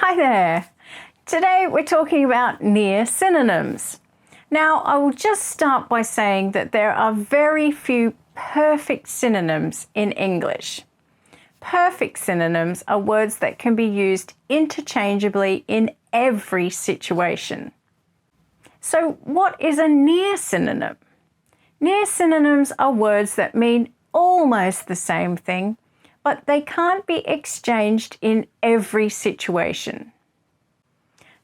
Hi there. Today we're talking about near synonyms. Now, I will just start by saying that there are very few perfect synonyms in English. Perfect synonyms are words that can be used interchangeably in every situation. So, what is a near synonym? Near synonyms are words that mean almost the same thing, but they can't be exchanged in every situation.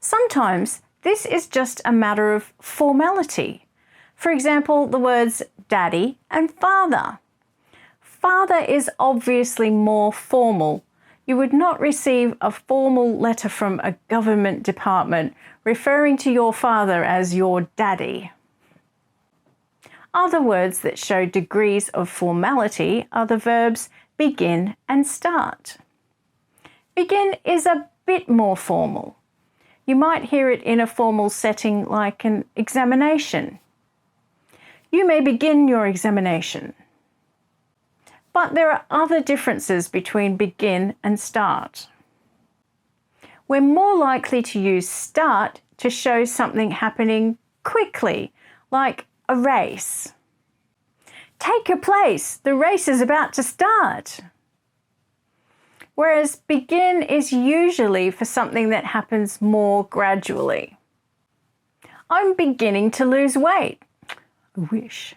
Sometimes this is just a matter of formality. For example, the words daddy and father. Father is obviously more formal. You would not receive a formal letter from a government department referring to your father as your daddy. Other words that show degrees of formality are the verbs begin and start. Begin is a bit more formal. You might hear it in a formal setting like an examination. You may begin your examination. But there are other differences between begin and start. We're more likely to use start to show something happening quickly, like a race. Take your place, the race is about to start. Whereas begin is usually for something that happens more gradually. I'm beginning to lose weight. I wish.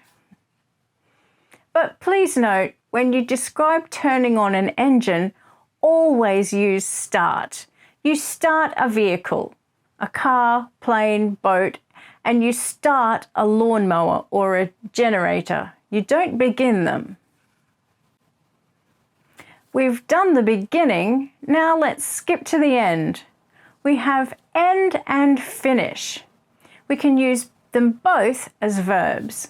But please note, when you describe turning on an engine, always use start. You start a vehicle, a car, plane, boat, and you start a lawnmower or a generator. You don't begin them. We've done the beginning, now let's skip to the end. We have end and finish. We can use them both as verbs.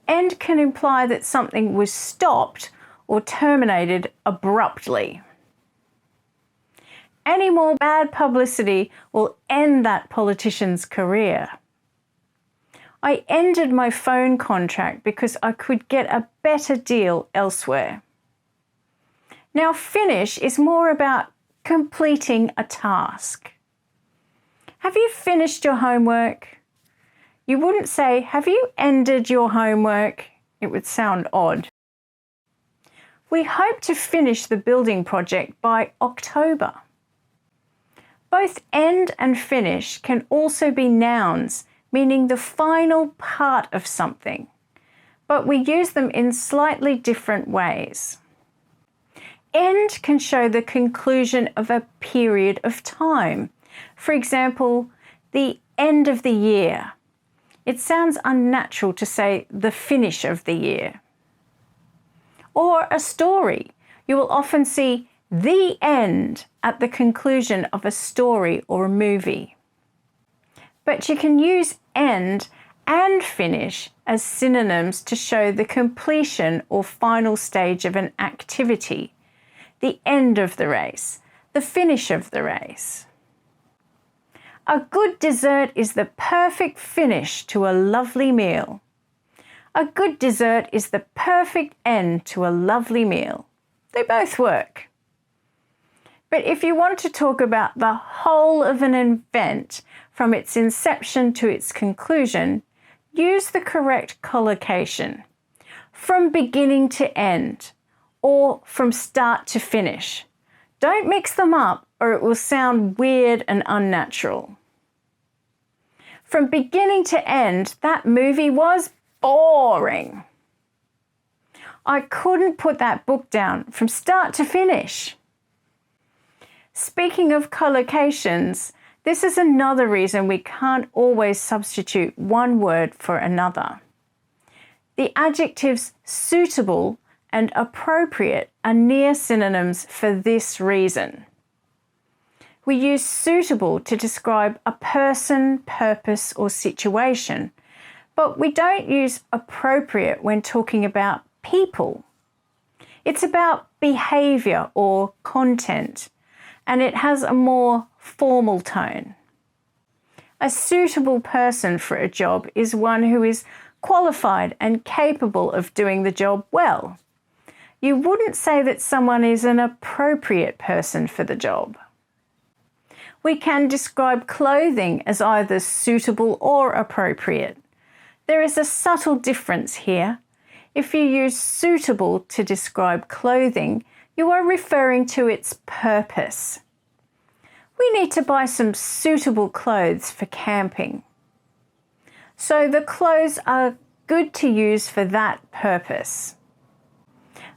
End can imply that something was stopped or terminated abruptly. Any more bad publicity will end that politician's career. I ended my phone contract because I could get a better deal elsewhere. Now, finish is more about completing a task. Have you finished your homework? You wouldn't say, have you ended your homework? It would sound odd. We hope to finish the building project by October. Both end and finish can also be nouns, meaning the final part of something, but we use them in slightly different ways. End can show the conclusion of a period of time. For example, the end of the year. It sounds unnatural to say the finish of the year. Or a story. You will often see the end at the conclusion of a story or a movie. But you can use end and finish as synonyms to show the completion or final stage of an activity, the end of the race, the finish of the race. A good dessert is the perfect finish to a lovely meal. A good dessert is the perfect end to a lovely meal. They both work. But if you want to talk about the whole of an event from its inception to its conclusion, use the correct collocation. From beginning to end, or from start to finish. Don't mix them up or it will sound weird and unnatural. From beginning to end, that movie was boring. I couldn't put that book down from start to finish. Speaking of collocations, this is another reason we can't always substitute one word for another. The adjectives suitable and appropriate are near synonyms for this reason. We use suitable to describe a person, purpose, or situation, but we don't use appropriate when talking about people. It's about behavior or content, and it has a more formal tone. A suitable person for a job is one who is qualified and capable of doing the job well. You wouldn't say that someone is an appropriate person for the job. We can describe clothing as either suitable or appropriate. There is a subtle difference here. If you use suitable to describe clothing, you are referring to its purpose. We need to buy some suitable clothes for camping. So the clothes are good to use for that purpose.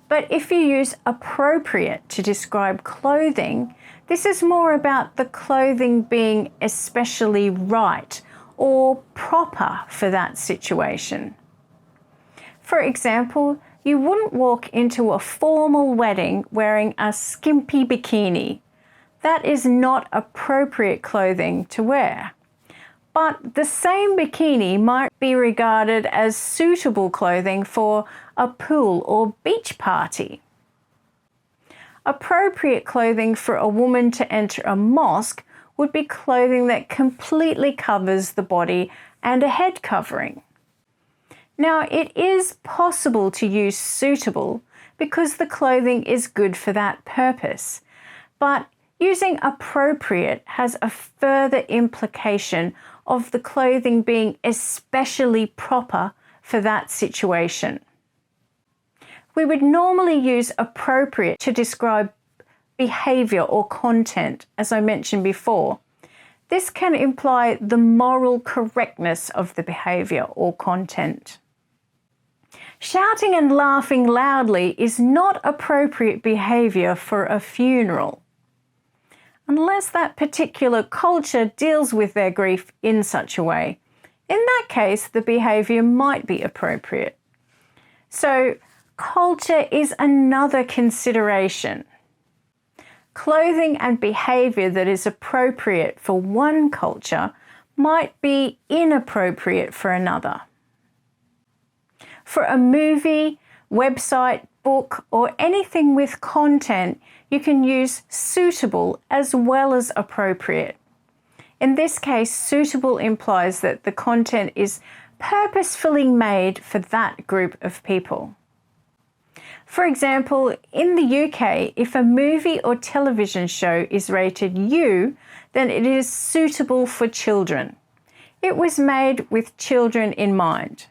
But if you use appropriate to describe clothing, this is more about the clothing being especially right or proper for that situation. For example, you wouldn't walk into a formal wedding wearing a skimpy bikini. That is not appropriate clothing to wear. But the same bikini might be regarded as suitable clothing for a pool or beach party. Appropriate clothing for a woman to enter a mosque would be clothing that completely covers the body and a head covering. Now, it is possible to use suitable because the clothing is good for that purpose, but using appropriate has a further implication of the clothing being especially proper for that situation. We would normally use appropriate to describe behavior or content, as I mentioned before. This can imply the moral correctness of the behavior or content. Shouting and laughing loudly is not appropriate behavior for a funeral, unless that particular culture deals with their grief in such a way. In that case, the behavior might be appropriate. So, culture is another consideration. Clothing and behavior that is appropriate for one culture might be inappropriate for another. For a movie, website, book, or anything with content, you can use suitable as well as appropriate. In this case, suitable implies that the content is purposefully made for that group of people. For example, in the UK, if a movie or television show is rated U, then it is suitable for children. It was made with children in mind.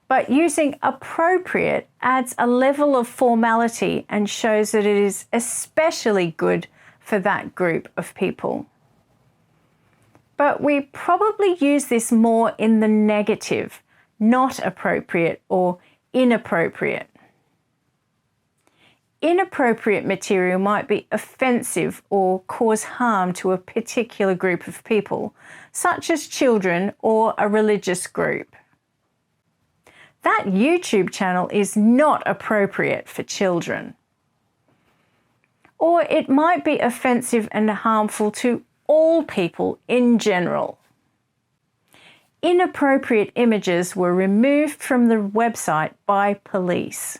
But using appropriate adds a level of formality and shows that it is especially good for that group of people. But we probably use this more in the negative, not appropriate or inappropriate. Inappropriate material might be offensive or cause harm to a particular group of people, such as children or a religious group. That YouTube channel is not appropriate for children. Or it might be offensive and harmful to all people in general. Inappropriate images were removed from the website by police.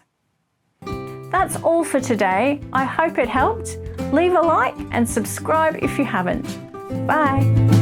That's all for today. I hope it helped. Leave a like and subscribe if you haven't. Bye.